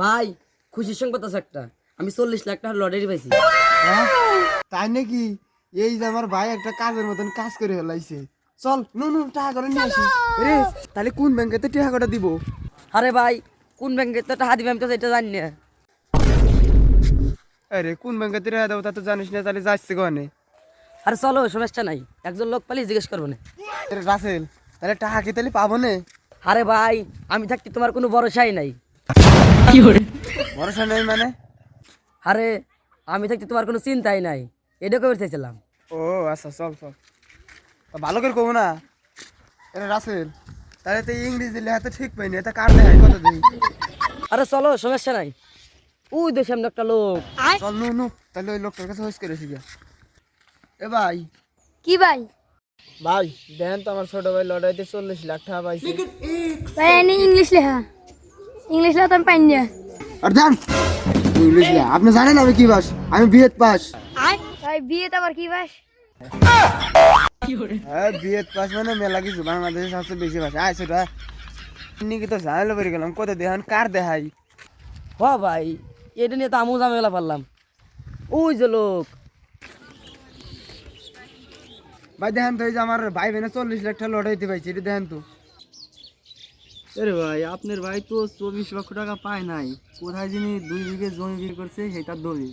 ভাই খুশির সংবাদ আছে একটা, আমি 40 লাখ টাকার লটারি পাইছি। হ্যাঁ তাই নাকি? এই যে আমার ভাই একটা কাজের মতন কাজ করে ফেলাইছে। চল নু নু টাকা করে নিয়ে আসি। রে তাহলে কোন ব্যাংকেতে টাকা করে দিব? আরে ভাই কোন ব্যাংকে তো টাকা দিবে আমি তো এটা জানি না। আরে কোন ব্যাংকেতে টাকা দেবো তা তো জানিস না, তাহলে যাচ্ছে কোনে? আরে চলো সমস্যা নাই, একজন লোক পালি জিজ্ঞেস করবো না। রাসেল তাহলে টাকা কি তাহলে পাবো না? আরে ভাই আমি থাকতে তোমার কোনো ভরসাই নাই। ভরসা নেই মানে? আরে আমি থাকতে তোমার কোনো চিন্তাই নাই, এটা কবে চাইছিলাম। ও আচ্ছা চল চল, ভালো করে কব না। আরে রাসেল তাহলে তো ইংরেজি লেখা তো ঠিক পাইনি, এটা কার দেখাই কত দিই? আরে চলো সমস্যা নাই, ওই তো সামনে একটা লোক। চল নু নু তাহলে ওই লোকটার কাছে হোস করেছি গিয়া। এ ভাই কি ভাই? ভাই দেন তো আমার ছোট ভাই লড়াইতে 40 লাখ টাকা পাইছে। ভাই এনে ইংলিশ লেখা, ইংলিশ লেখা তো আমি পাইনি না। আর দেন ইংলিশ লেখা, আপনি জানেন আমি কি বাস? আমি বিএড পাস। ভাই বিয়েতে আবার কি ভাস? হ্যাঁ বিএড পাস মানে মেলা কিছু, বাংলাদেশের সবচেয়ে বেশি ভাষা আয় সেটা নিকি তো ঝামেলা পড়ে গেলাম। কত দেখান কার দেখাই? হ ভাই এটা নিয়ে তো আমিও ঝামেলা পারলাম। ওই যে লোক। ভাই দেখেন তো এই যে আমার ভাই বোনে 40 লাখ টাকা লড়াইতে পাইছে, এটা দেখেন তো। আরে ভাই আপনার ভাই তো 24 লক্ষ টাকা পায় নাই, কোথায় যিনি 2 বিঘে জমি বিক্রি করছে সেটার দলিল।